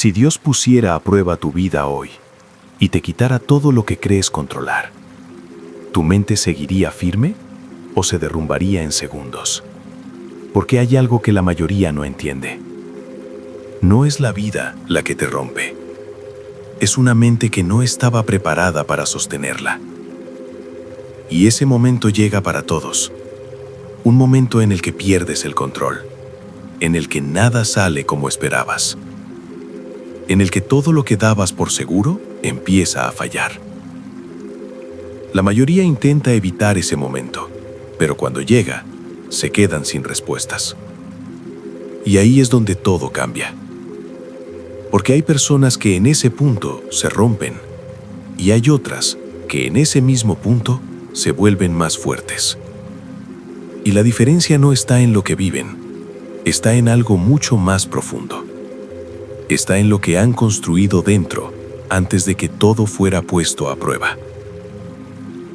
Si Dios pusiera a prueba tu vida hoy y te quitara todo lo que crees controlar, ¿tu mente seguiría firme o se derrumbaría en segundos? Porque hay algo que la mayoría no entiende. No es la vida la que te rompe. Es una mente que no estaba preparada para sostenerla. Y ese momento llega para todos. Un momento en el que pierdes el control, en el que nada sale como esperabas, en el que todo lo que dabas por seguro empieza a fallar. La mayoría intenta evitar ese momento, pero cuando llega, se quedan sin respuestas. Y ahí es donde todo cambia. Porque hay personas que en ese punto se rompen, y hay otras que en ese mismo punto se vuelven más fuertes. Y la diferencia no está en lo que viven, está en algo mucho más profundo. Está en lo que han construido dentro antes de que todo fuera puesto a prueba.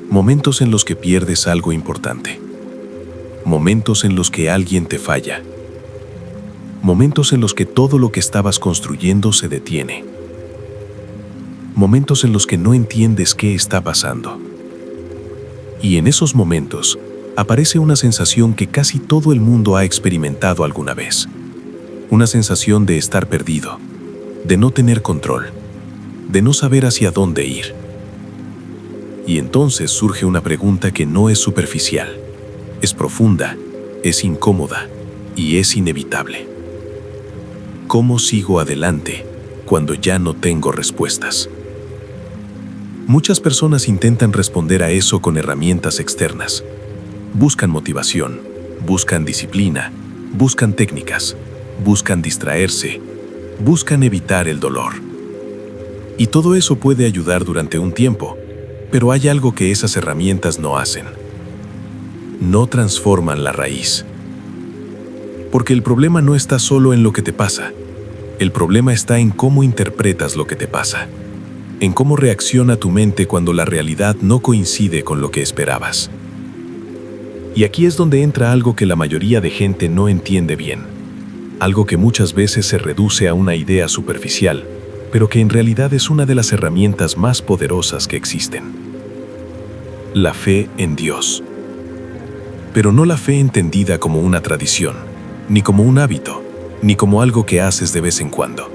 Momentos en los que pierdes algo importante. Momentos en los que alguien te falla. Momentos en los que todo lo que estabas construyendo se detiene. Momentos en los que no entiendes qué está pasando. Y en esos momentos aparece una sensación que casi todo el mundo ha experimentado alguna vez. Una sensación de estar perdido, de no tener control, de no saber hacia dónde ir. Y entonces surge una pregunta que no es superficial, es profunda, es incómoda y es inevitable. ¿Cómo sigo adelante cuando ya no tengo respuestas? Muchas personas intentan responder a eso con herramientas externas. Buscan motivación, buscan disciplina, buscan técnicas, buscan distraerse, buscan evitar el dolor. Y todo eso puede ayudar durante un tiempo, pero hay algo que esas herramientas no hacen. No transforman la raíz. Porque el problema no está solo en lo que te pasa. El problema está en cómo interpretas lo que te pasa. En cómo reacciona tu mente cuando la realidad no coincide con lo que esperabas. Y aquí es donde entra algo que la mayoría de gente no entiende bien. Algo que muchas veces se reduce a una idea superficial, pero que en realidad es una de las herramientas más poderosas que existen. La fe en Dios. Pero no la fe entendida como una tradición, ni como un hábito, ni como algo que haces de vez en cuando.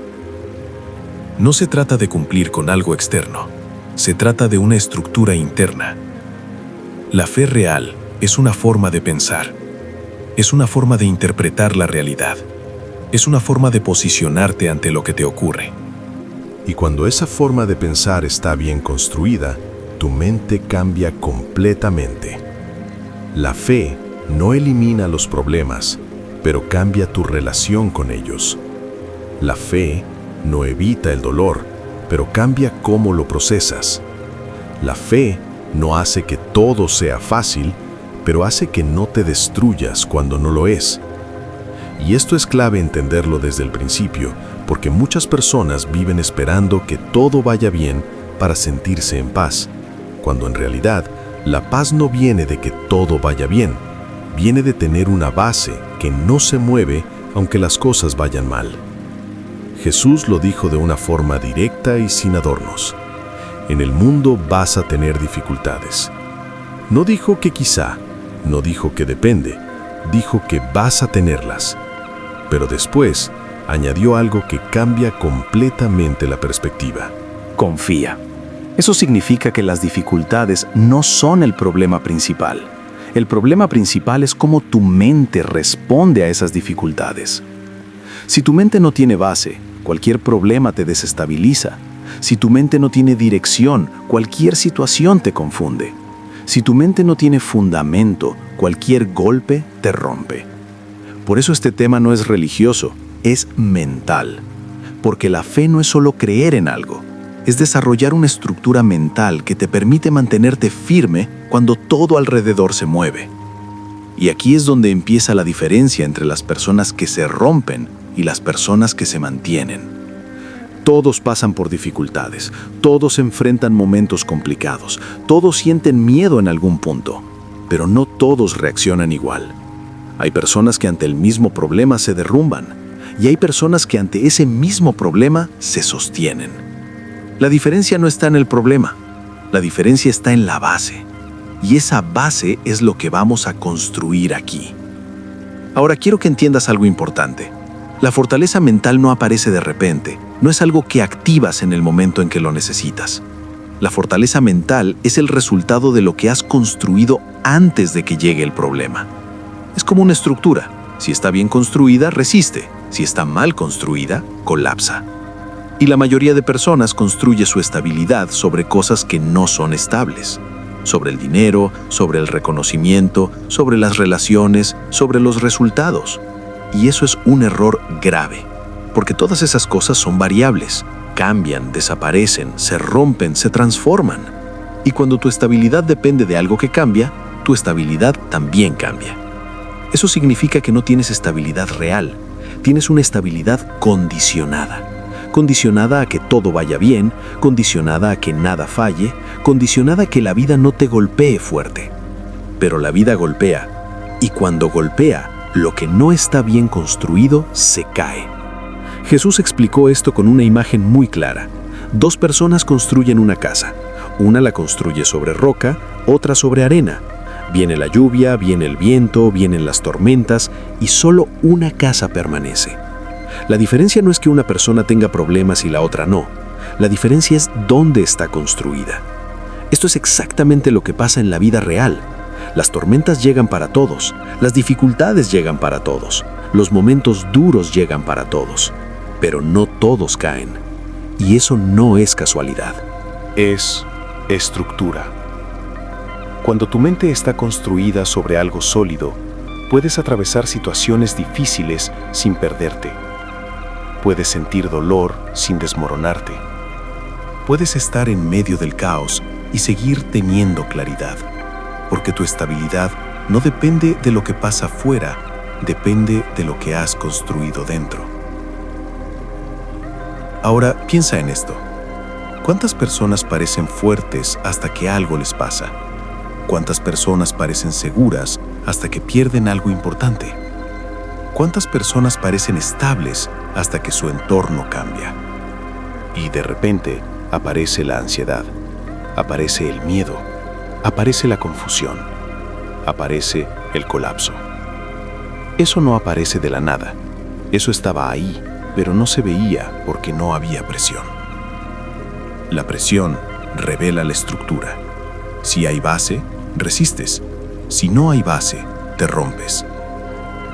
No se trata de cumplir con algo externo, se trata de una estructura interna. La fe real es una forma de pensar, es una forma de interpretar la realidad, es una forma de posicionarte ante lo que te ocurre. Y cuando esa forma de pensar está bien construida, tu mente cambia completamente. La fe no elimina los problemas, pero cambia tu relación con ellos. La fe no evita el dolor, pero cambia cómo lo procesas. La fe no hace que todo sea fácil, pero hace que no te destruyas cuando no lo es. Y esto es clave entenderlo desde el principio, porque muchas personas viven esperando que todo vaya bien para sentirse en paz, cuando en realidad la paz no viene de que todo vaya bien, viene de tener una base que no se mueve aunque las cosas vayan mal. Jesús lo dijo de una forma directa y sin adornos. En el mundo vas a tener dificultades. No dijo que quizá, no dijo que depende, dijo que vas a tenerlas. Pero después añadió algo que cambia completamente la perspectiva. Confía. Eso significa que las dificultades no son el problema principal. El problema principal es cómo tu mente responde a esas dificultades. Si tu mente no tiene base, cualquier problema te desestabiliza. Si tu mente no tiene dirección, cualquier situación te confunde. Si tu mente no tiene fundamento, cualquier golpe te rompe. Por eso este tema no es religioso, es mental. Porque la fe no es solo creer en algo, es desarrollar una estructura mental que te permite mantenerte firme cuando todo alrededor se mueve. Y aquí es donde empieza la diferencia entre las personas que se rompen y las personas que se mantienen. Todos pasan por dificultades, todos enfrentan momentos complicados, todos sienten miedo en algún punto, pero no todos reaccionan igual. Hay personas que ante el mismo problema se derrumban, y hay personas que ante ese mismo problema se sostienen. La diferencia no está en el problema, la diferencia está en la base. Y esa base es lo que vamos a construir aquí. Ahora quiero que entiendas algo importante. La fortaleza mental no aparece de repente, no es algo que activas en el momento en que lo necesitas. La fortaleza mental es el resultado de lo que has construido antes de que llegue el problema. Es como una estructura. Si está bien construida, resiste. Si está mal construida, colapsa. Y la mayoría de personas construye su estabilidad sobre cosas que no son estables. Sobre el dinero, sobre el reconocimiento, sobre las relaciones, sobre los resultados. Y eso es un error grave, porque todas esas cosas son variables. Cambian, desaparecen, se rompen, se transforman. Y cuando tu estabilidad depende de algo que cambia, tu estabilidad también cambia. Eso significa que no tienes estabilidad real, tienes una estabilidad condicionada. Condicionada a que todo vaya bien, condicionada a que nada falle, condicionada a que la vida no te golpee fuerte. Pero la vida golpea, y cuando golpea, lo que no está bien construido se cae. Jesús explicó esto con una imagen muy clara. Dos personas construyen una casa. Una la construye sobre roca, otra sobre arena. Viene la lluvia, viene el viento, vienen las tormentas y solo una casa permanece. La diferencia no es que una persona tenga problemas y la otra no. La diferencia es dónde está construida. Esto es exactamente lo que pasa en la vida real. Las tormentas llegan para todos, las dificultades llegan para todos, los momentos duros llegan para todos, pero no todos caen. Y eso no es casualidad. Es estructura. Cuando tu mente está construida sobre algo sólido, puedes atravesar situaciones difíciles sin perderte. Puedes sentir dolor sin desmoronarte. Puedes estar en medio del caos y seguir teniendo claridad, porque tu estabilidad no depende de lo que pasa afuera, depende de lo que has construido dentro. Ahora piensa en esto. ¿Cuántas personas parecen fuertes hasta que algo les pasa? ¿Cuántas personas parecen seguras hasta que pierden algo importante? ¿Cuántas personas parecen estables hasta que su entorno cambia? Y de repente aparece la ansiedad, aparece el miedo, aparece la confusión, aparece el colapso. Eso no aparece de la nada, eso estaba ahí, pero no se veía porque no había presión. La presión revela la estructura. Si hay base, resistes. Si no hay base, te rompes.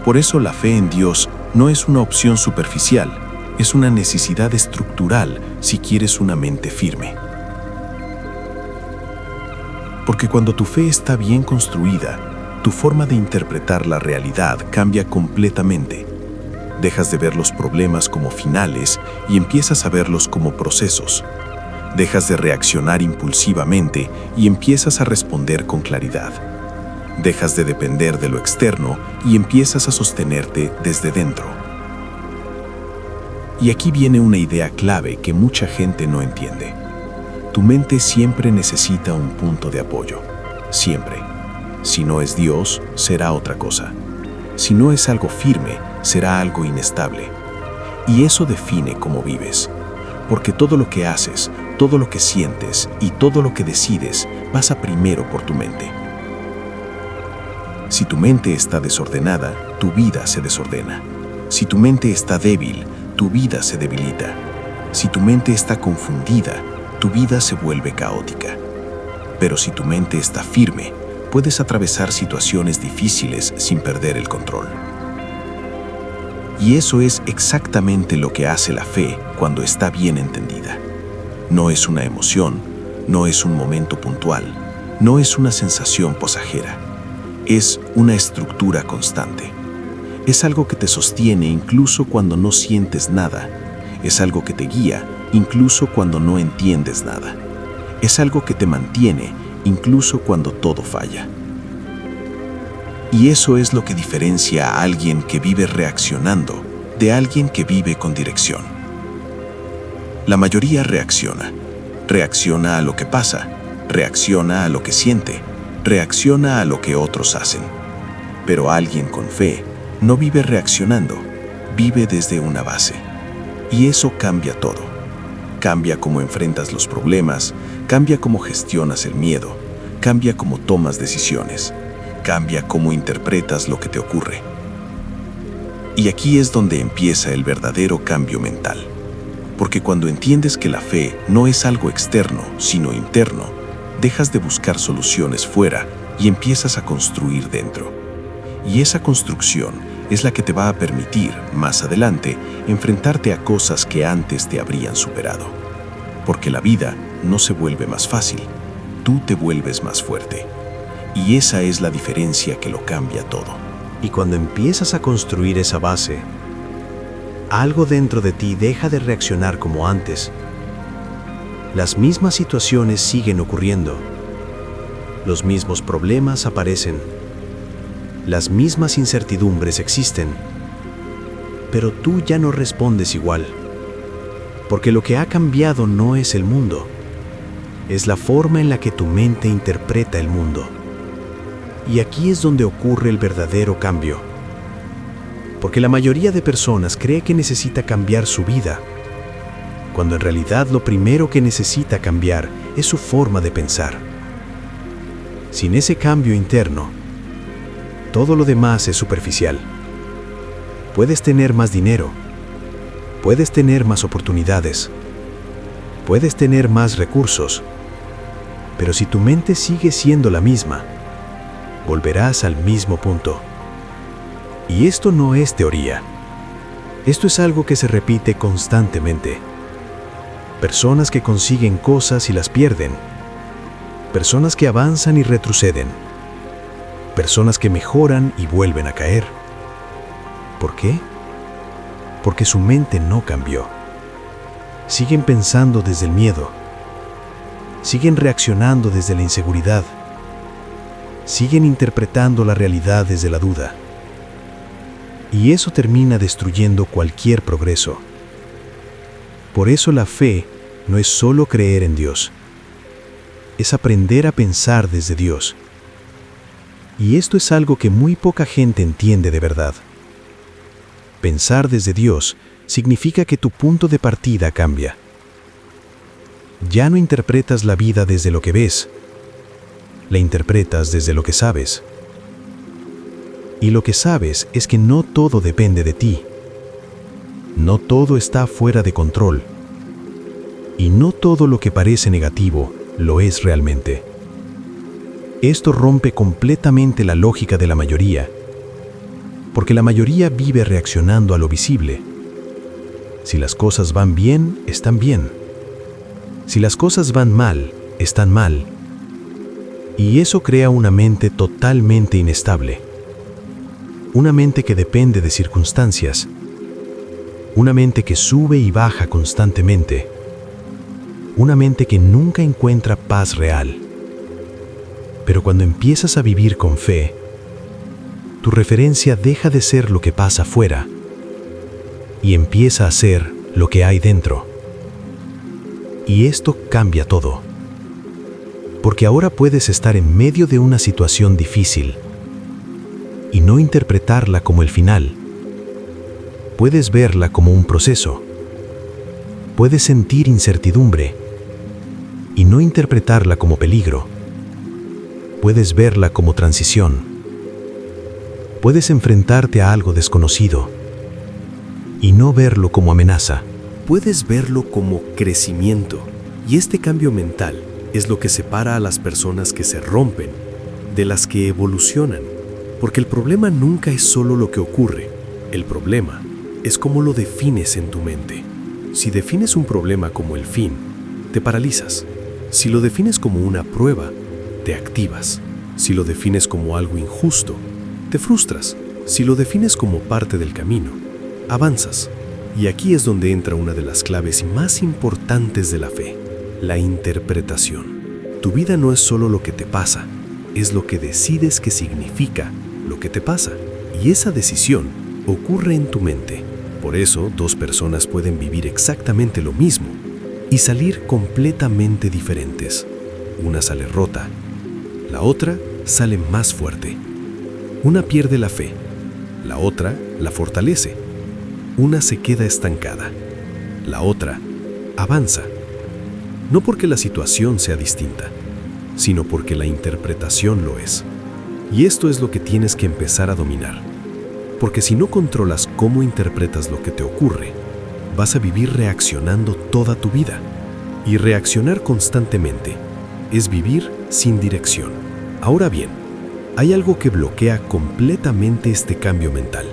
Por eso la fe en Dios no es una opción superficial, es una necesidad estructural si quieres una mente firme. Porque cuando tu fe está bien construida, tu forma de interpretar la realidad cambia completamente. Dejas de ver los problemas como finales y empiezas a verlos como procesos. Dejas de reaccionar impulsivamente y empiezas a responder con claridad. Dejas de depender de lo externo y empiezas a sostenerte desde dentro. Y aquí viene una idea clave que mucha gente no entiende. Tu mente siempre necesita un punto de apoyo. Siempre. Si no es Dios, será otra cosa. Si no es algo firme, será algo inestable. Y eso define cómo vives. Porque todo lo que haces, todo lo que sientes y todo lo que decides pasa primero por tu mente. Si tu mente está desordenada, tu vida se desordena. Si tu mente está débil, tu vida se debilita. Si tu mente está confundida, tu vida se vuelve caótica. Pero si tu mente está firme, puedes atravesar situaciones difíciles sin perder el control. Y eso es exactamente lo que hace la fe cuando está bien entendida. No es una emoción, no es un momento puntual, no es una sensación pasajera. Es una estructura constante. Es algo que te sostiene incluso cuando no sientes nada. Es algo que te guía incluso cuando no entiendes nada. Es algo que te mantiene incluso cuando todo falla. Y eso es lo que diferencia a alguien que vive reaccionando de alguien que vive con dirección. La mayoría reacciona. Reacciona a lo que pasa, reacciona a lo que siente, reacciona a lo que otros hacen. Pero alguien con fe no vive reaccionando, vive desde una base. Y eso cambia todo. Cambia cómo enfrentas los problemas, cambia cómo gestionas el miedo, cambia cómo tomas decisiones, cambia cómo interpretas lo que te ocurre. Y aquí es donde empieza el verdadero cambio mental. Porque cuando entiendes que la fe no es algo externo, sino interno, dejas de buscar soluciones fuera y empiezas a construir dentro. Y esa construcción es la que te va a permitir, más adelante, enfrentarte a cosas que antes te habrían superado. Porque la vida no se vuelve más fácil, tú te vuelves más fuerte. Y esa es la diferencia que lo cambia todo. Y cuando empiezas a construir esa base, algo dentro de ti deja de reaccionar como antes. Las mismas situaciones siguen ocurriendo. Los mismos problemas aparecen. Las mismas incertidumbres existen. Pero tú ya no respondes igual. Porque lo que ha cambiado no es el mundo. Es la forma en la que tu mente interpreta el mundo. Y aquí es donde ocurre el verdadero cambio. Porque la mayoría de personas cree que necesita cambiar su vida, cuando en realidad lo primero que necesita cambiar es su forma de pensar. Sin ese cambio interno, todo lo demás es superficial. Puedes tener más dinero, puedes tener más oportunidades, puedes tener más recursos, pero si tu mente sigue siendo la misma, volverás al mismo punto. Y esto no es teoría. Esto es algo que se repite constantemente. Personas que consiguen cosas y las pierden. Personas que avanzan y retroceden. Personas que mejoran y vuelven a caer. ¿Por qué? Porque su mente no cambió. Siguen pensando desde el miedo. Siguen reaccionando desde la inseguridad. Siguen interpretando la realidad desde la duda. Y eso termina destruyendo cualquier progreso. Por eso la fe no es solo creer en Dios. Es aprender a pensar desde Dios. Y esto es algo que muy poca gente entiende de verdad. Pensar desde Dios significa que tu punto de partida cambia. Ya no interpretas la vida desde lo que ves. La interpretas desde lo que sabes. Y lo que sabes es que no todo depende de ti. No todo está fuera de control. Y no todo lo que parece negativo lo es realmente. Esto rompe completamente la lógica de la mayoría, porque la mayoría vive reaccionando a lo visible. Si las cosas van bien, están bien. Si las cosas van mal, están mal. Y eso crea una mente totalmente inestable. Una mente que depende de circunstancias. Una mente que sube y baja constantemente. Una mente que nunca encuentra paz real. Pero cuando empiezas a vivir con fe, tu referencia deja de ser lo que pasa afuera y empieza a ser lo que hay dentro. Y esto cambia todo. Porque ahora puedes estar en medio de una situación difícil y no interpretarla como el final. Puedes verla como un proceso. Puedes sentir incertidumbre y no interpretarla como peligro. Puedes verla como transición. Puedes enfrentarte a algo desconocido y no verlo como amenaza. Puedes verlo como crecimiento. Y este cambio mental es lo que separa a las personas que se rompen de las que evolucionan. Porque el problema nunca es solo lo que ocurre. El problema es cómo lo defines en tu mente. Si defines un problema como el fin, te paralizas. Si lo defines como una prueba, te activas. Si lo defines como algo injusto, te frustras. Si lo defines como parte del camino, avanzas. Y aquí es donde entra una de las claves más importantes de la fe, la interpretación. Tu vida no es solo lo que te pasa, es lo que decides que significa lo que te pasa. Y esa decisión ocurre en tu mente. Por eso, dos personas pueden vivir exactamente lo mismo y salir completamente diferentes. Una sale rota, la otra sale más fuerte. Una pierde la fe, la otra la fortalece. una se queda estancada, la otra avanza. No porque la situación sea distinta, sino porque la interpretación lo es. Y esto es lo que tienes que empezar a dominar. Porque si no controlas cómo interpretas lo que te ocurre, vas a vivir reaccionando toda tu vida. Y reaccionar constantemente es vivir sin dirección. Ahora bien, hay algo que bloquea completamente este cambio mental.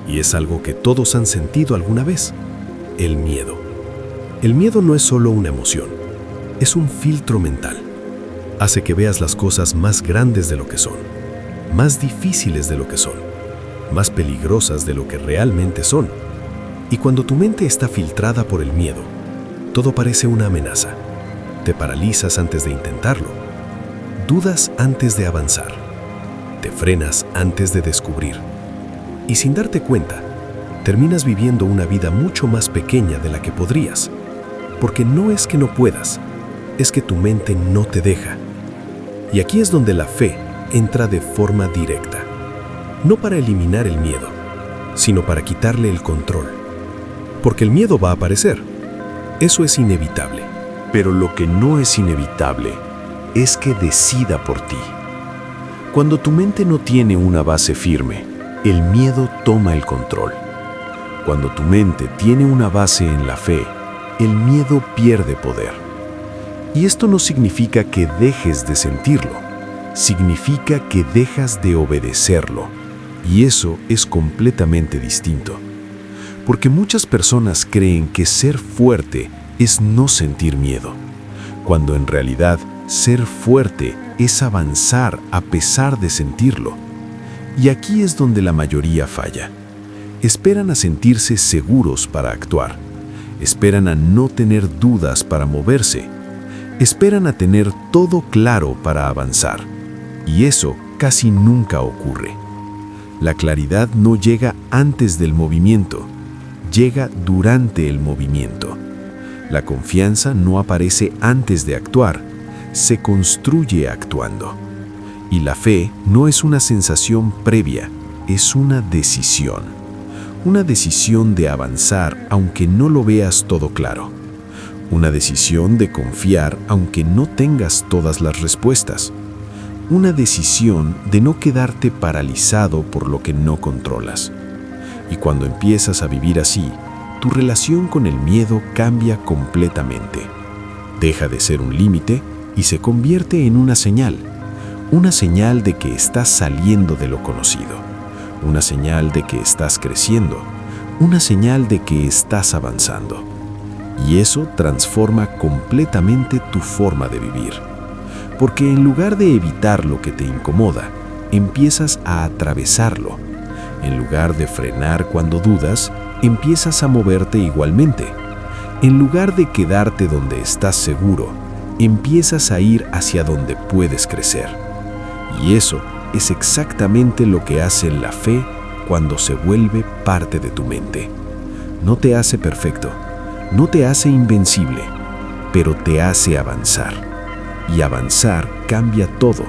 Y es algo que todos han sentido alguna vez: el miedo. El miedo no es solo una emoción, es un filtro mental. Hace que veas las cosas más grandes de lo que son, más difíciles de lo que son, más peligrosas de lo que realmente son. Y cuando tu mente está filtrada por el miedo, todo parece una amenaza. Te paralizas antes de intentarlo, dudas antes de avanzar, te frenas antes de descubrir. Y sin darte cuenta, terminas viviendo una vida mucho más pequeña de la que podrías. Porque no es que no puedas, es que tu mente no te deja. Y aquí es donde la fe entra de forma directa. No para eliminar el miedo, sino para quitarle el control. Porque el miedo va a aparecer. Eso es inevitable. Pero lo que no es inevitable es que decida por ti. Cuando tu mente no tiene una base firme, el miedo toma el control. Cuando tu mente tiene una base en la fe, el miedo pierde poder. Y esto no significa que dejes de sentirlo, significa que dejas de obedecerlo. Y eso es completamente distinto. Porque muchas personas creen que ser fuerte es no sentir miedo, cuando en realidad ser fuerte es avanzar a pesar de sentirlo. Y aquí es donde la mayoría falla. Esperan a sentirse seguros para actuar. Esperan a no tener dudas para moverse. Esperan a tener todo claro para avanzar. Y eso casi nunca ocurre. La claridad no llega antes del movimiento, llega durante el movimiento. La confianza no aparece antes de actuar, se construye actuando. Y la fe no es una sensación previa, es una decisión. Una decisión de avanzar aunque no lo veas todo claro. Una decisión de confiar aunque no tengas todas las respuestas. Una decisión de no quedarte paralizado por lo que no controlas. Y cuando empiezas a vivir así, tu relación con el miedo cambia completamente. Deja de ser un límite y se convierte en una señal de que estás saliendo de lo conocido, una señal de que estás creciendo, una señal de que estás avanzando. Y eso transforma completamente tu forma de vivir. Porque en lugar de evitar lo que te incomoda, empiezas a atravesarlo. En lugar de frenar cuando dudas, empiezas a moverte igualmente. En lugar de quedarte donde estás seguro, empiezas a ir hacia donde puedes crecer. Y eso es exactamente lo que hace la fe cuando se vuelve parte de tu mente. No te hace perfecto, no te hace invencible, pero te hace avanzar. Y avanzar cambia todo,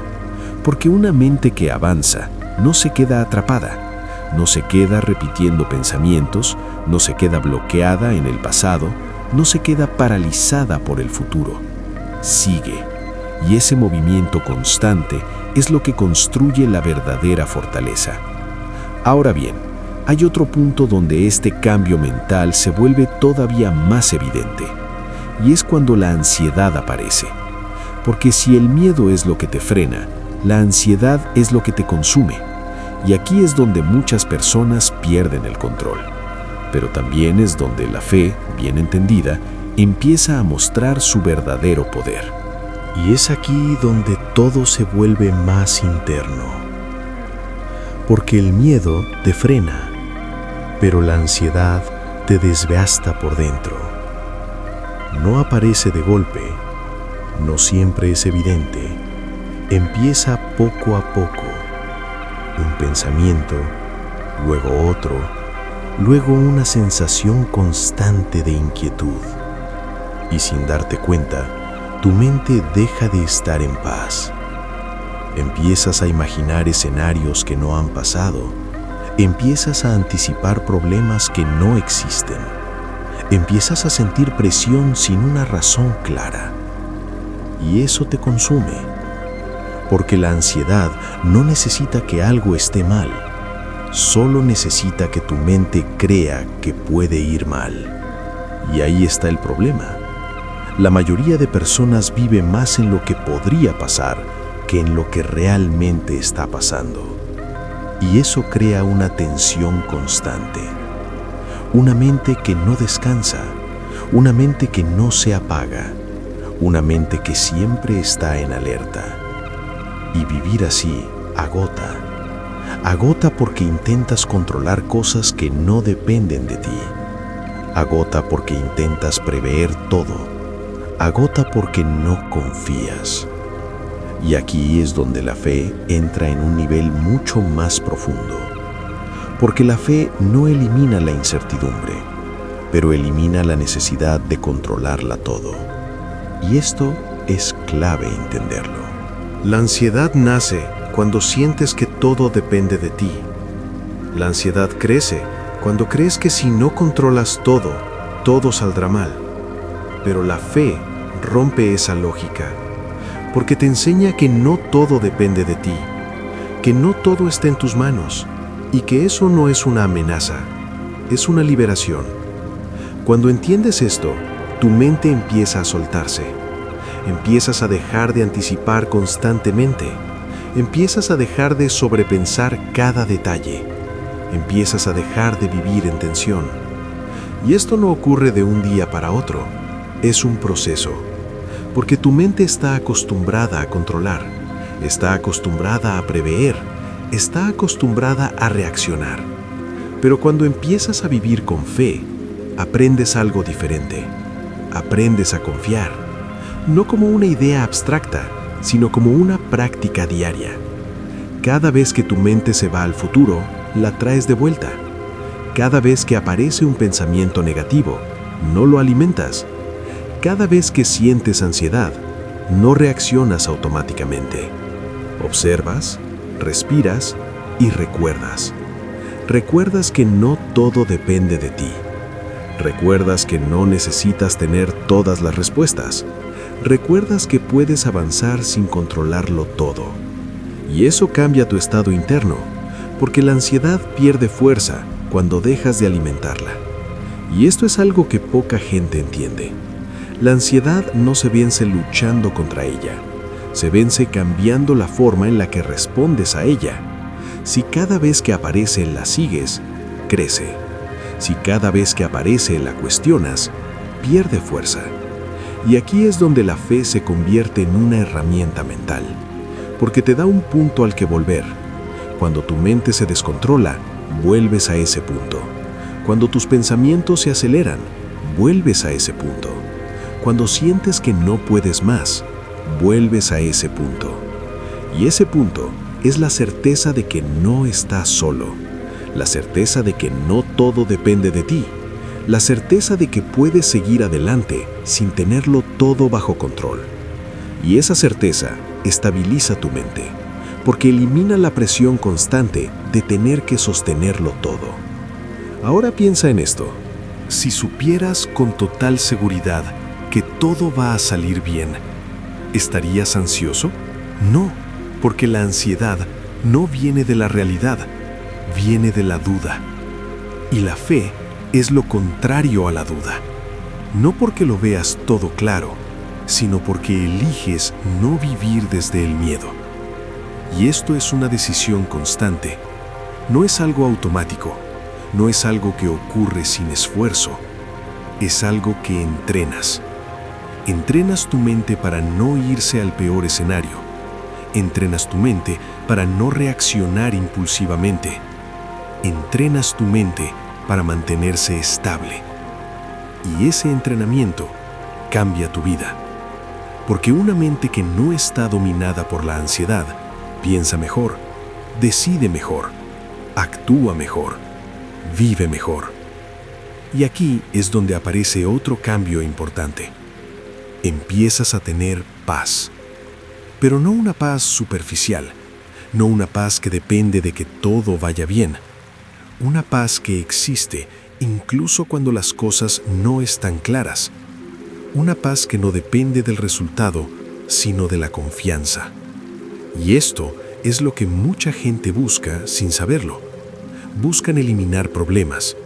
porque una mente que avanza no se queda atrapada. No se queda repitiendo pensamientos, no se queda bloqueada en el pasado, no se queda paralizada por el futuro. Sigue, y ese movimiento constante es lo que construye la verdadera fortaleza. Ahora bien, hay otro punto donde este cambio mental se vuelve todavía más evidente, y es cuando la ansiedad aparece. Porque si el miedo es lo que te frena, la ansiedad es lo que te consume. Y aquí es donde muchas personas pierden el control. Pero también es donde la fe, bien entendida, empieza a mostrar su verdadero poder. Y es aquí donde todo se vuelve más interno. Porque el miedo te frena, pero la ansiedad te desgasta por dentro. No aparece de golpe, no siempre es evidente. Empieza poco a poco. Un pensamiento, luego otro, luego una sensación constante de inquietud. Y sin darte cuenta, tu mente deja de estar en paz. Empiezas a imaginar escenarios que no han pasado, Empiezas a anticipar problemas que no existen. Empiezas a sentir presión sin una razón clara. Y eso te consume. Porque la ansiedad no necesita que algo esté mal. Solo necesita que tu mente crea que puede ir mal. Y ahí está el problema. La mayoría de personas vive más en lo que podría pasar que en lo que realmente está pasando. Y eso crea una tensión constante. Una mente que no descansa, una mente que no se apaga, una mente que siempre está en alerta. Y vivir así agota. Agota porque intentas controlar cosas que no dependen de ti. Agota porque intentas prever todo. Agota porque no confías. Y aquí es donde la fe entra en un nivel mucho más profundo. Porque la fe no elimina la incertidumbre, pero elimina la necesidad de controlarla todo. Y esto es clave entenderlo. La ansiedad nace cuando sientes que todo depende de ti. La ansiedad crece cuando crees que si no controlas todo, todo saldrá mal. Pero la fe rompe esa lógica, porque te enseña que no todo depende de ti, que no todo está en tus manos, y que eso no es una amenaza, es una liberación. Cuando entiendes esto, tu mente empieza a soltarse. Empiezas a dejar de anticipar constantemente. Empiezas a dejar de sobrepensar cada detalle. Empiezas a dejar de vivir en tensión. Y esto no ocurre de un día para otro. Es un proceso. Porque tu mente está acostumbrada a controlar. Está acostumbrada a prever. Está acostumbrada a reaccionar. Pero cuando empiezas a vivir con fe, aprendes algo diferente. Aprendes a confiar. No como una idea abstracta, sino como una práctica diaria. Cada vez que tu mente se va al futuro, la traes de vuelta. Cada vez que aparece un pensamiento negativo, no lo alimentas. Cada vez que sientes ansiedad, no reaccionas automáticamente. Observas, respiras y recuerdas. Recuerdas que no todo depende de ti. Recuerdas que no necesitas tener todas las respuestas. Recuerdas que puedes avanzar sin controlarlo todo. Y eso cambia tu estado interno, porque la ansiedad pierde fuerza cuando dejas de alimentarla. Y esto es algo que poca gente entiende. La ansiedad no se vence luchando contra ella, se vence cambiando la forma en la que respondes a ella. Si cada vez que aparece la sigues, crece. Si cada vez que aparece la cuestionas, pierde fuerza. Y aquí es donde la fe se convierte en una herramienta mental, porque te da un punto al que volver. Cuando tu mente se descontrola, vuelves a ese punto. Cuando tus pensamientos se aceleran, vuelves a ese punto. Cuando sientes que no puedes más, vuelves a ese punto. Y ese punto es la certeza de que no estás solo, la certeza de que no todo depende de ti, la certeza de que puedes seguir adelante sin tenerlo todo bajo control. Y esa certeza estabiliza tu mente, porque elimina la presión constante de tener que sostenerlo todo. Ahora piensa en esto. Si supieras con total seguridad que todo va a salir bien, ¿estarías ansioso? No, porque la ansiedad no viene de la realidad, viene de la duda. Y la fe es lo contrario a la duda. No porque lo veas todo claro, sino porque eliges no vivir desde el miedo. Y esto es una decisión constante. No es algo automático, no es algo que ocurre sin esfuerzo, es algo que entrenas. Entrenas tu mente para no irse al peor escenario. Entrenas tu mente para no reaccionar impulsivamente. Entrenas tu mente para mantenerse estable. Y ese entrenamiento cambia tu vida. Porque una mente que no está dominada por la ansiedad piensa mejor, decide mejor, actúa mejor, vive mejor. Y aquí es donde aparece otro cambio importante. Empiezas a tener paz. Pero no una paz superficial, no una paz que depende de que todo vaya bien. Una paz que existe incluso cuando las cosas no están claras. Una paz que no depende del resultado, sino de la confianza. Y esto es lo que mucha gente busca sin saberlo. Buscan eliminar problemas,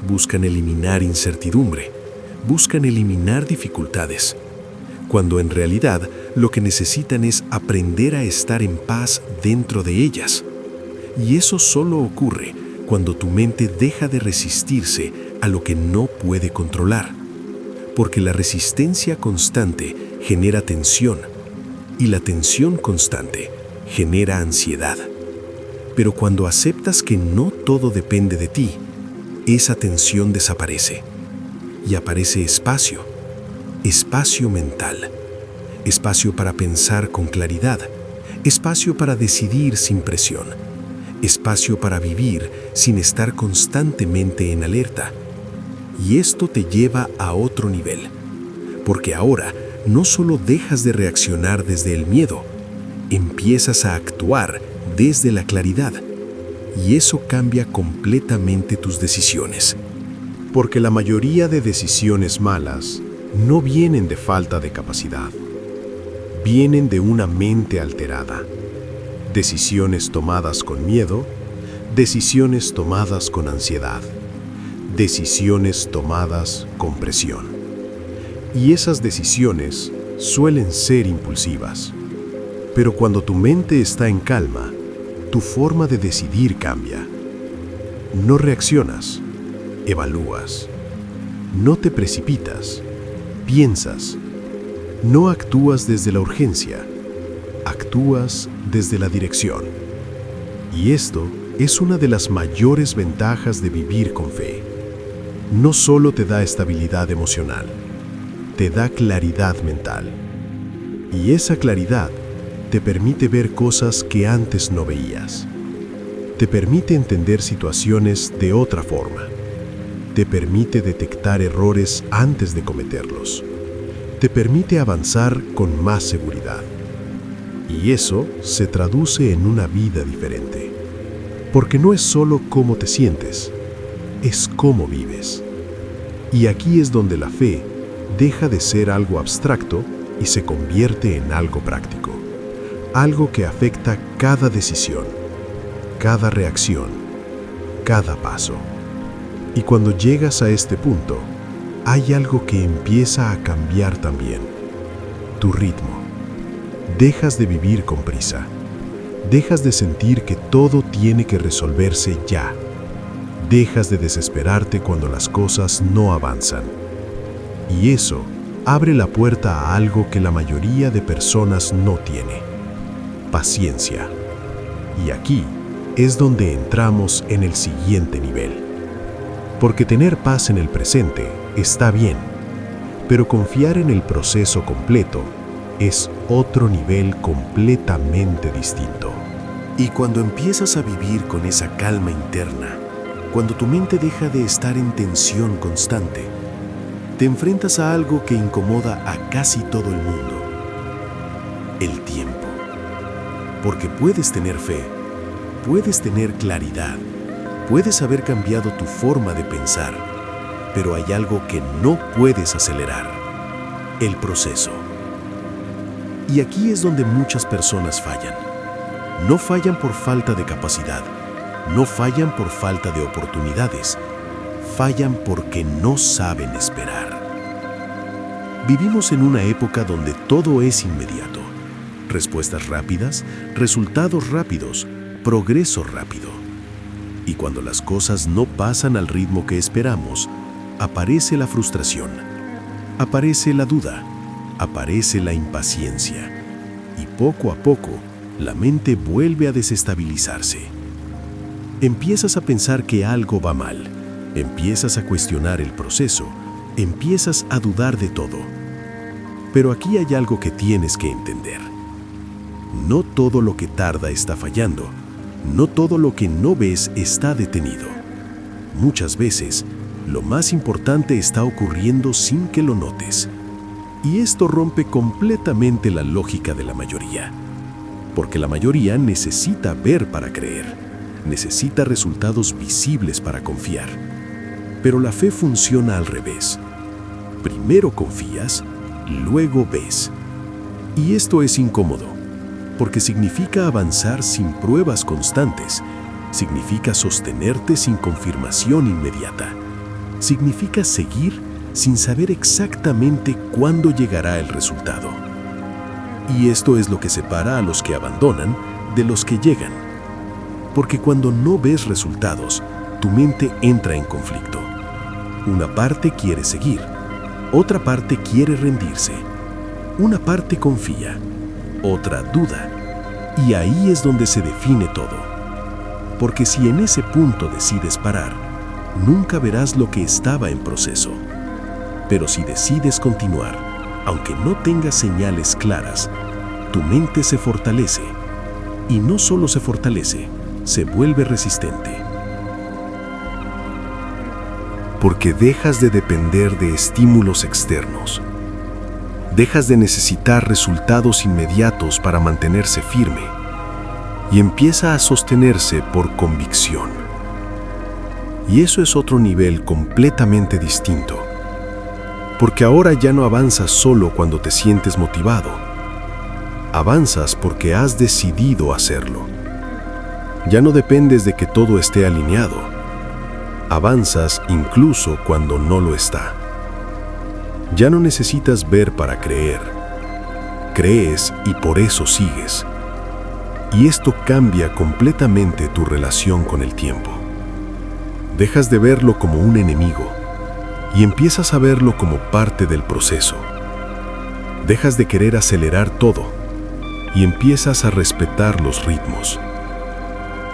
buscan eliminar incertidumbre, buscan eliminar dificultades, cuando en realidad lo que necesitan es aprender a estar en paz dentro de ellas. Y eso solo ocurre cuando tu mente deja de resistirse a lo que no puede controlar, porque la resistencia constante genera tensión, y la tensión constante genera ansiedad. Pero cuando aceptas que no todo depende de ti, esa tensión desaparece, y aparece espacio, espacio mental, espacio para pensar con claridad, espacio para decidir sin presión, espacio para vivir sin estar constantemente en alerta. Y esto te lleva a otro nivel, porque ahora no solo dejas de reaccionar desde el miedo, empiezas a actuar desde la claridad, y eso cambia completamente tus decisiones. Porque la mayoría de decisiones malas no vienen de falta de capacidad, vienen de una mente alterada. Decisiones tomadas con miedo, decisiones tomadas con ansiedad, decisiones tomadas con presión. Y esas decisiones suelen ser impulsivas. Pero cuando tu mente está en calma, tu forma de decidir cambia. No reaccionas, evalúas. No te precipitas, piensas. No actúas desde la urgencia, actúas desde la dirección. Y esto es una de las mayores ventajas de vivir con fe. No solo te da estabilidad emocional, te da claridad mental. Y esa claridad te permite ver cosas que antes no veías. Te permite entender situaciones de otra forma. Te permite detectar errores antes de cometerlos. Te permite avanzar con más seguridad. Y eso se traduce en una vida diferente. Porque no es solo cómo te sientes, es cómo vives. Y aquí es donde la fe deja de ser algo abstracto y se convierte en algo práctico. Algo que afecta cada decisión, cada reacción, cada paso. Y cuando llegas a este punto, hay algo que empieza a cambiar también. Tu ritmo. Dejas de vivir con prisa. Dejas de sentir que todo tiene que resolverse ya. Dejas de desesperarte cuando las cosas no avanzan. Y eso abre la puerta a algo que la mayoría de personas no tiene: paciencia. Y aquí es donde entramos en el siguiente nivel. Porque tener paz en el presente está bien, pero confiar en el proceso completo es otro nivel completamente distinto. Y cuando empiezas a vivir con esa calma interna, cuando tu mente deja de estar en tensión constante, te enfrentas a algo que incomoda a casi todo el mundo: el tiempo. Porque puedes tener fe, puedes tener claridad, puedes haber cambiado tu forma de pensar, pero hay algo que no puedes acelerar: el proceso. Y aquí es donde muchas personas fallan. No fallan por falta de capacidad, no fallan por falta de oportunidades, fallan porque no saben esperar. Vivimos en una época donde todo es inmediato: respuestas rápidas, resultados rápidos, progreso rápido. Y cuando las cosas no pasan al ritmo que esperamos, aparece la frustración, aparece la duda, aparece la impaciencia. Y poco a poco, la mente vuelve a desestabilizarse. Empiezas a pensar que algo va mal, empiezas a cuestionar el proceso, empiezas a dudar de todo. Pero aquí hay algo que tienes que entender. No todo lo que tarda está fallando. No todo lo que no ves está detenido. Muchas veces, lo más importante está ocurriendo sin que lo notes. Y esto rompe completamente la lógica de la mayoría. Porque la mayoría necesita ver para creer. necesita resultados visibles para confiar. Pero la fe funciona al revés. Primero confías, luego ves. Y esto es incómodo, porque significa avanzar sin pruebas constantes, significa sostenerte sin confirmación inmediata, significa seguir sin saber exactamente cuándo llegará el resultado. Y esto es lo que separa a los que abandonan de los que llegan. Porque cuando no ves resultados, tu mente entra en conflicto. Una parte quiere seguir, otra parte quiere rendirse. Una parte confía, otra duda. Y ahí es donde se define todo. Porque si en ese punto decides parar, nunca verás lo que estaba en proceso. Pero si decides continuar, aunque no tengas señales claras, tu mente se fortalece. Y no solo se fortalece, se vuelve resistente. Porque dejas de depender de estímulos externos. Dejas de necesitar resultados inmediatos para mantenerse firme y empieza a sostenerse por convicción. Y eso es otro nivel completamente distinto. Porque ahora ya no avanzas solo cuando te sientes motivado. Avanzas porque has decidido hacerlo. Ya no dependes de que todo esté alineado. Avanzas incluso cuando no lo está. Ya no necesitas ver para creer. Crees y por eso sigues. Y esto cambia completamente tu relación con el tiempo. Dejas de verlo como un enemigo y empiezas a verlo como parte del proceso. Dejas de querer acelerar todo y empiezas a respetar los ritmos.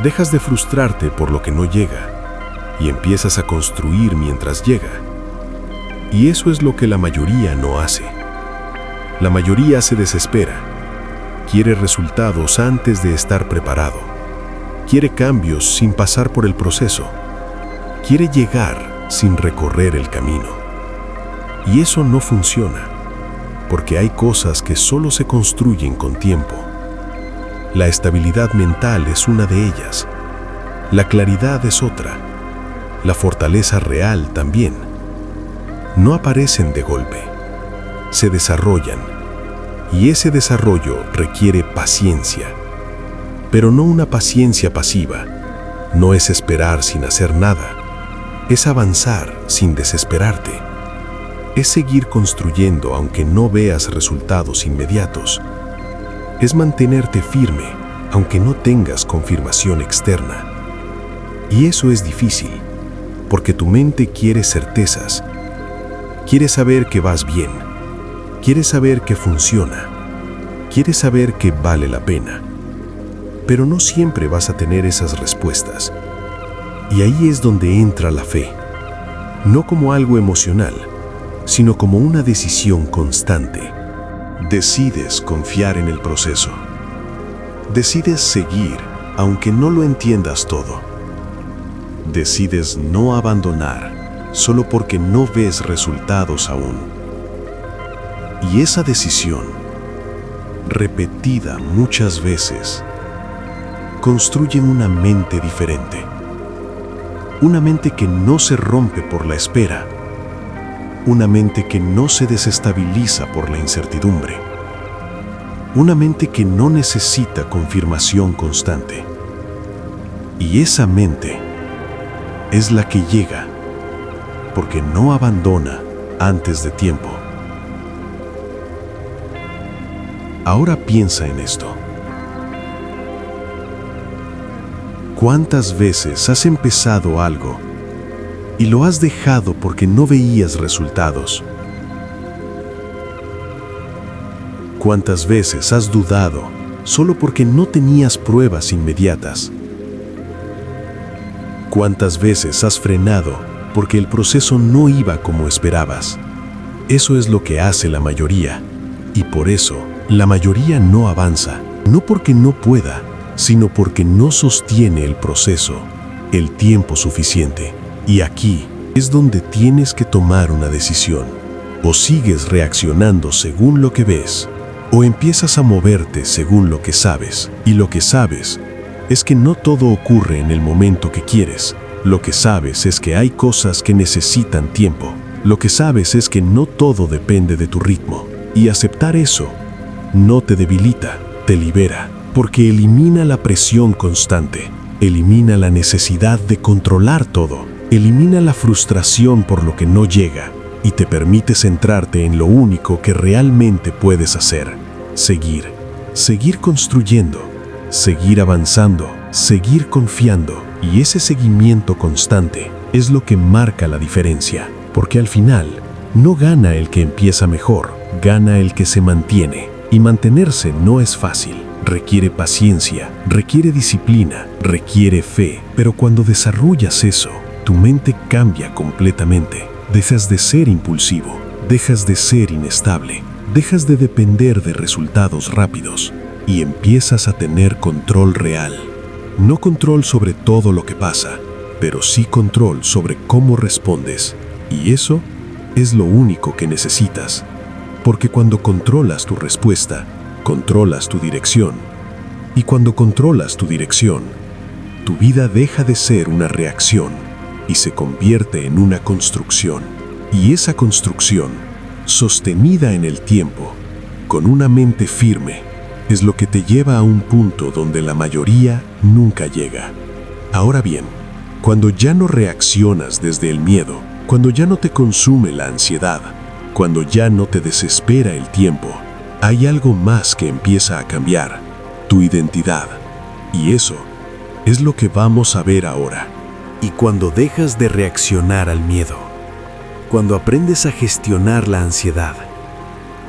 Dejas de frustrarte por lo que no llega y empiezas a construir mientras llega. Y eso es lo que la mayoría no hace. La mayoría se desespera. Quiere resultados antes de estar preparado. Quiere cambios sin pasar por el proceso. Quiere llegar sin recorrer el camino. Y eso no funciona, porque hay cosas que solo se construyen con tiempo. La estabilidad mental es una de ellas. La claridad es otra. La fortaleza real también. No aparecen de golpe, se desarrollan, y ese desarrollo requiere paciencia, pero no una paciencia pasiva. No es esperar sin hacer nada, es avanzar sin desesperarte, es seguir construyendo aunque no veas resultados inmediatos, es mantenerte firme aunque no tengas confirmación externa. Y eso es difícil, porque tu mente quiere certezas. Quieres saber que vas bien, quieres saber que funciona, quieres saber que vale la pena. Pero no siempre vas a tener esas respuestas. Y ahí es donde entra la fe, no como algo emocional, sino como una decisión constante. Decides confiar en el proceso. Decides seguir, aunque no lo entiendas todo. Decides no abandonar, solo porque no ves resultados aún. Y esa decisión, repetida muchas veces, construye una mente diferente. Una mente que no se rompe por la espera. Una mente que no se desestabiliza por la incertidumbre. Una mente que no necesita confirmación constante. Y esa mente es la que llega, porque no abandona antes de tiempo. Ahora piensa en esto. ¿Cuántas veces has empezado algo y lo has dejado porque no veías resultados? ¿Cuántas veces has dudado solo porque no tenías pruebas inmediatas? ¿Cuántas veces has frenado porque el proceso no iba como esperabas? Eso es lo que hace la mayoría, y por eso la mayoría no avanza, no porque no pueda, sino porque no sostiene el proceso, el tiempo suficiente. Y aquí es donde tienes que tomar una decisión. O sigues reaccionando según lo que ves, o empiezas a moverte según lo que sabes. Y lo que sabes es que no todo ocurre en el momento que quieres. Lo que sabes es que hay cosas que necesitan tiempo. Lo que sabes es que no todo depende de tu ritmo. Y aceptar eso no te debilita, te libera, porque elimina la presión constante, elimina la necesidad de controlar todo, elimina la frustración por lo que no llega y te permite centrarte en lo único que realmente puedes hacer: seguir construyendo, seguir avanzando, seguir confiando. Y ese seguimiento constante es lo que marca la diferencia, porque al final no gana el que empieza mejor, gana el que se mantiene. Y mantenerse no es fácil, requiere paciencia, requiere disciplina, requiere fe, pero cuando desarrollas eso, tu mente cambia completamente. Dejas de ser impulsivo, dejas de ser inestable, dejas de depender de resultados rápidos y empiezas a tener control real. No control sobre todo lo que pasa, pero sí control sobre cómo respondes. Y eso es lo único que necesitas. Porque cuando controlas tu respuesta, controlas tu dirección. Y cuando controlas tu dirección, tu vida deja de ser una reacción y se convierte en una construcción. Y esa construcción, sostenida en el tiempo, con una mente firme, es lo que te lleva a un punto donde la mayoría nunca llega. Ahora bien, cuando ya no reaccionas desde el miedo, cuando ya no te consume la ansiedad, cuando ya no te desespera el tiempo, hay algo más que empieza a cambiar: tu identidad. Y eso es lo que vamos a ver ahora. Y cuando dejas de reaccionar al miedo, cuando aprendes a gestionar la ansiedad,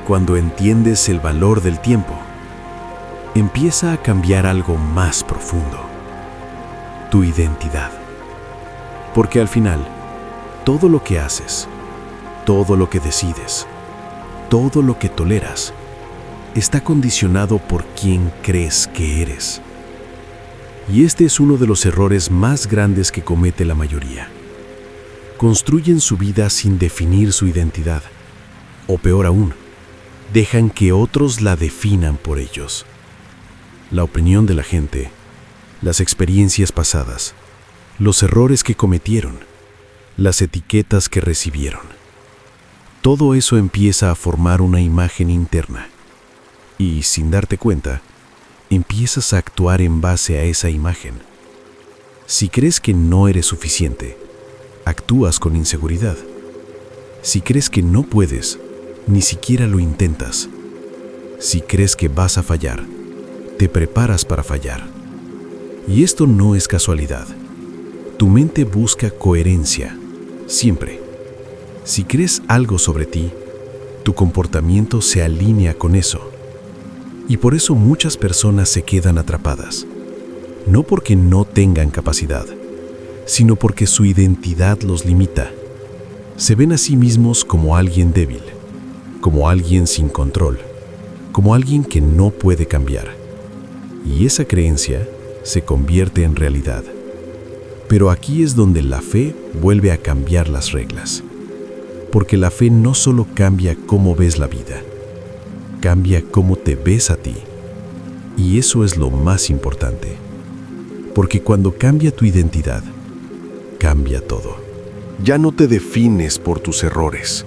cuando entiendes el valor del tiempo, empieza a cambiar algo más profundo: tu identidad. Porque al final, todo lo que haces, todo lo que decides, todo lo que toleras, está condicionado por quién crees que eres. Y este es uno de los errores más grandes que comete la mayoría. Construyen su vida sin definir su identidad, o peor aún, dejan que otros la definan por ellos. La opinión de la gente, las experiencias pasadas, los errores que cometieron, las etiquetas que recibieron. Todo eso empieza a formar una imagen interna y, sin darte cuenta, empiezas a actuar en base a esa imagen. Si crees que no eres suficiente, actúas con inseguridad. Si crees que no puedes, ni siquiera lo intentas. Si crees que vas a fallar, te preparas para fallar. Y esto no es casualidad. Tu mente busca coherencia, siempre. Si crees algo sobre ti, tu comportamiento se alinea con eso. Y por eso muchas personas se quedan atrapadas. No porque no tengan capacidad, sino porque su identidad los limita. Se ven a sí mismos como alguien débil, como alguien sin control, como alguien que no puede cambiar. Y esa creencia se convierte en realidad. Pero aquí es donde la fe vuelve a cambiar las reglas. Porque la fe no solo cambia cómo ves la vida, cambia cómo te ves a ti. Y eso es lo más importante. Porque cuando cambia tu identidad, cambia todo. Ya no te defines por tus errores.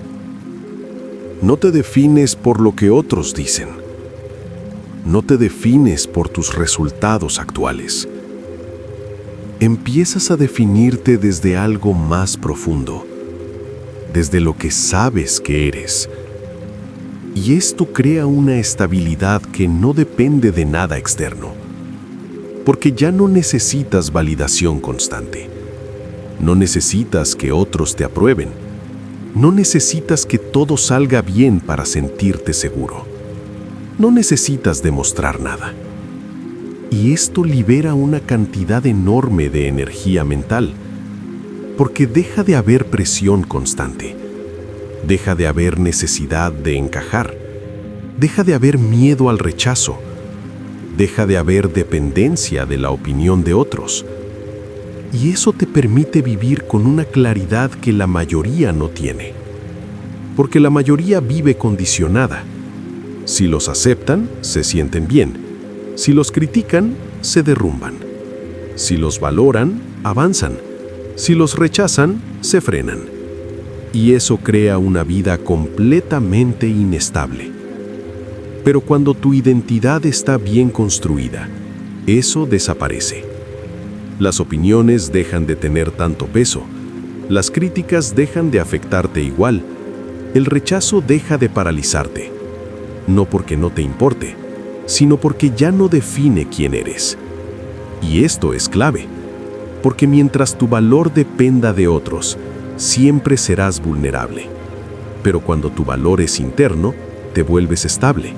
No te defines por lo que otros dicen. No te defines por tus resultados actuales. Empiezas a definirte desde algo más profundo, desde lo que sabes que eres. Y esto crea una estabilidad que no depende de nada externo, porque ya no necesitas validación constante. No necesitas que otros te aprueben. No necesitas que todo salga bien para sentirte seguro. No necesitas demostrar nada. Y esto libera una cantidad enorme de energía mental, porque deja de haber presión constante, deja de haber necesidad de encajar, deja de haber miedo al rechazo, deja de haber dependencia de la opinión de otros. Y eso te permite vivir con una claridad que la mayoría no tiene, porque la mayoría vive condicionada. Si los aceptan, se sienten bien. Si los critican, se derrumban. Si los valoran, avanzan. Si los rechazan, se frenan. Y eso crea una vida completamente inestable. Pero cuando tu identidad está bien construida, eso desaparece. Las opiniones dejan de tener tanto peso, las críticas dejan de afectarte igual, el rechazo deja de paralizarte. No porque no te importe, sino porque ya no define quién eres. Y esto es clave, porque mientras tu valor dependa de otros, siempre serás vulnerable. Pero cuando tu valor es interno, te vuelves estable.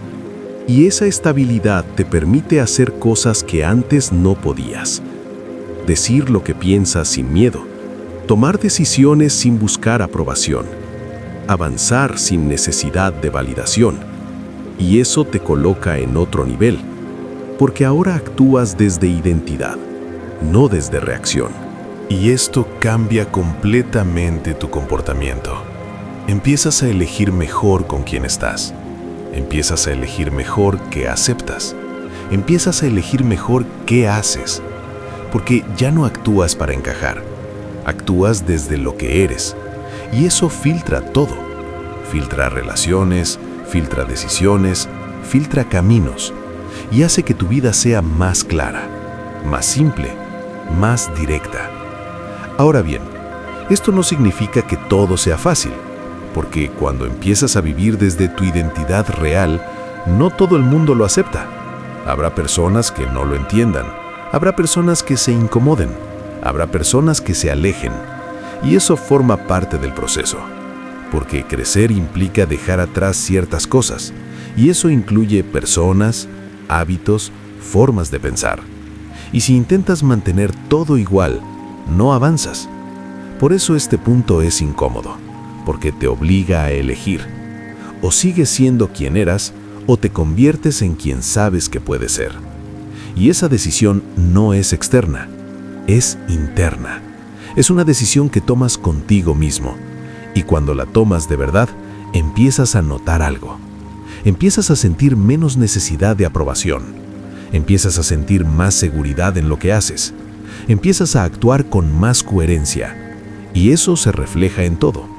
Y esa estabilidad te permite hacer cosas que antes no podías. Decir lo que piensas sin miedo, tomar decisiones sin buscar aprobación, avanzar sin necesidad de validación. Y eso te coloca en otro nivel, porque ahora actúas desde identidad, no desde reacción. Y esto cambia completamente tu comportamiento. Empiezas a elegir mejor con quién estás. Empiezas a elegir mejor qué aceptas. Empiezas a elegir mejor qué haces. Porque ya no actúas para encajar. Actúas desde lo que eres. Y eso filtra todo. Filtra relaciones, filtra decisiones, filtra caminos. Y hace que tu vida sea más clara, más simple, más directa. Ahora bien, esto no significa que todo sea fácil. Porque cuando empiezas a vivir desde tu identidad real, no todo el mundo lo acepta. Habrá personas que no lo entiendan, habrá personas que se incomoden, habrá personas que se alejen. Y eso forma parte del proceso. Porque crecer implica dejar atrás ciertas cosas, y eso incluye personas, hábitos, formas de pensar. Y si intentas mantener todo igual, no avanzas. Por eso este punto es incómodo. Porque te obliga a elegir. O sigues siendo quien eras, o te conviertes en quien sabes que puedes ser. Y esa decisión no es externa, es interna. Es una decisión que tomas contigo mismo. Y cuando la tomas de verdad, empiezas a notar algo. Empiezas a sentir menos necesidad de aprobación. Empiezas a sentir más seguridad en lo que haces. Empiezas a actuar con más coherencia. Y eso se refleja en todo.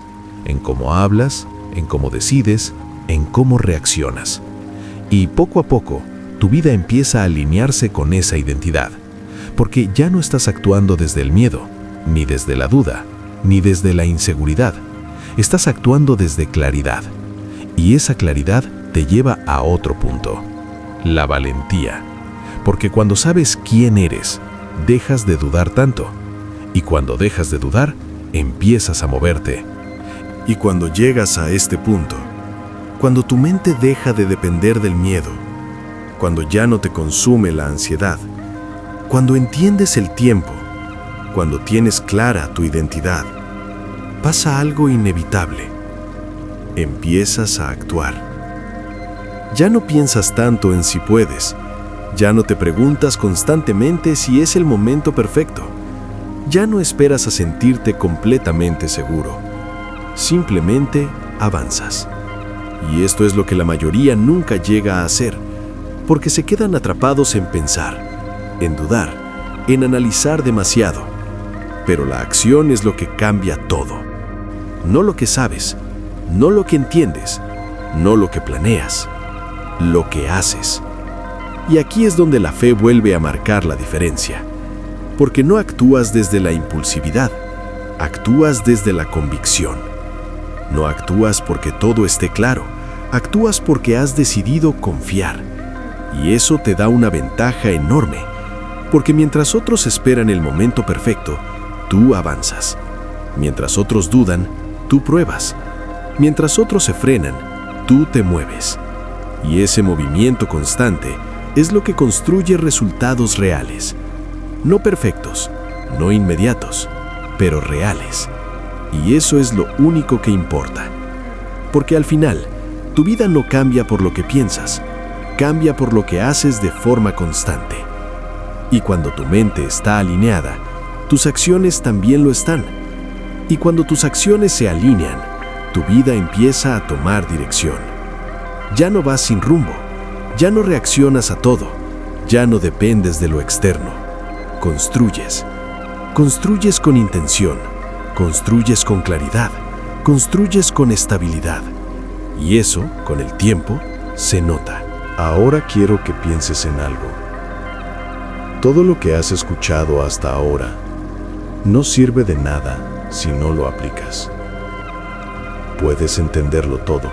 En cómo hablas, en cómo decides, en cómo reaccionas. Y poco a poco, tu vida empieza a alinearse con esa identidad, porque ya no estás actuando desde el miedo, ni desde la duda, ni desde la inseguridad. Estás actuando desde claridad, y esa claridad te lleva a otro punto, la valentía. Porque cuando sabes quién eres, dejas de dudar tanto, y cuando dejas de dudar, empiezas a moverte. Y cuando llegas a este punto, cuando tu mente deja de depender del miedo, cuando ya no te consume la ansiedad, cuando entiendes el tiempo, cuando tienes clara tu identidad, pasa algo inevitable. Empiezas a actuar. Ya no piensas tanto en si puedes, ya no te preguntas constantemente si es el momento perfecto, ya no esperas a sentirte completamente seguro. Simplemente avanzas. Y esto es lo que la mayoría nunca llega a hacer, porque se quedan atrapados en pensar, en dudar, en analizar demasiado. Pero la acción es lo que cambia todo. No lo que sabes, no lo que entiendes, no lo que planeas, lo que haces. Y aquí es donde la fe vuelve a marcar la diferencia, porque no actúas desde la impulsividad, actúas desde la convicción. No actúas porque todo esté claro, actúas porque has decidido confiar. Y eso te da una ventaja enorme, porque mientras otros esperan el momento perfecto, tú avanzas. Mientras otros dudan, tú pruebas. Mientras otros se frenan, tú te mueves. Y ese movimiento constante es lo que construye resultados reales. No perfectos, no inmediatos, pero reales. Y eso es lo único que importa. Porque al final, tu vida no cambia por lo que piensas, cambia por lo que haces de forma constante. Y cuando tu mente está alineada, tus acciones también lo están. Y cuando tus acciones se alinean, tu vida empieza a tomar dirección. Ya no vas sin rumbo, ya no reaccionas a todo, ya no dependes de lo externo. construyes. Construyes con intención, construyes con claridad, construyes con estabilidad. Y eso, con el tiempo, se nota. Ahora quiero que pienses en algo. Todo lo que has escuchado hasta ahora no sirve de nada si no lo aplicas. Puedes entenderlo todo.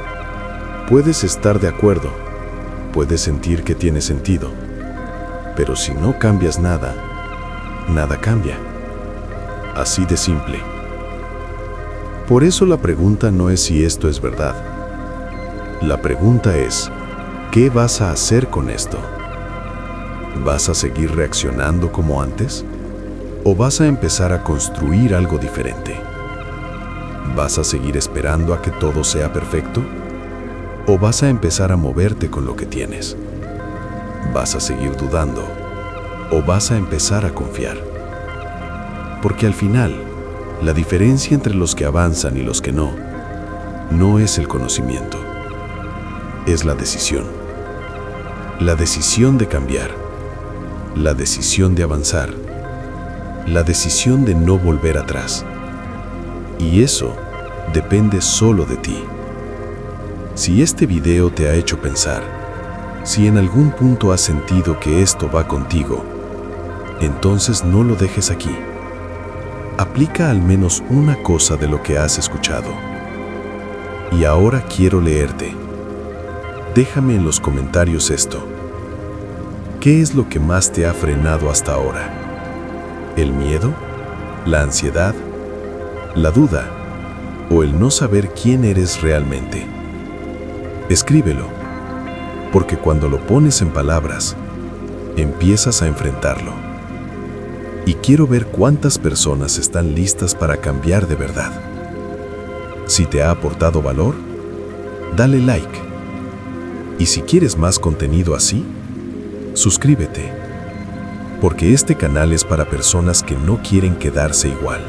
Puedes estar de acuerdo. Puedes sentir que tiene sentido. Pero si no cambias nada, nada cambia. Así de simple. Por eso la pregunta no es si esto es verdad. La pregunta es, ¿qué vas a hacer con esto? ¿Vas a seguir reaccionando como antes? ¿O vas a empezar a construir algo diferente? ¿Vas a seguir esperando a que todo sea perfecto? ¿O vas a empezar a moverte con lo que tienes? ¿Vas a seguir dudando? ¿O vas a empezar a confiar? Porque al final, la diferencia entre los que avanzan y los que no es el conocimiento, es la decisión. La decisión de cambiar, la decisión de avanzar, la decisión de no volver atrás. Y eso depende solo de ti. Si este video te ha hecho pensar, si en algún punto has sentido que esto va contigo, entonces no lo dejes aquí. Aplica al menos una cosa de lo que has escuchado. Y ahora quiero leerte. Déjame en los comentarios esto. ¿Qué es lo que más te ha frenado hasta ahora? ¿El miedo? ¿La ansiedad? ¿La duda? ¿O el no saber quién eres realmente? Escríbelo, porque cuando lo pones en palabras, empiezas a enfrentarlo. Y quiero ver cuántas personas están listas para cambiar de verdad. Si te ha aportado valor, dale like. Y si quieres más contenido así, suscríbete, porque este canal es para personas que no quieren quedarse igual,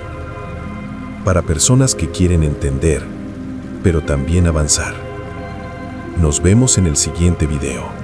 para personas que quieren entender, pero también avanzar. Nos vemos en el siguiente video.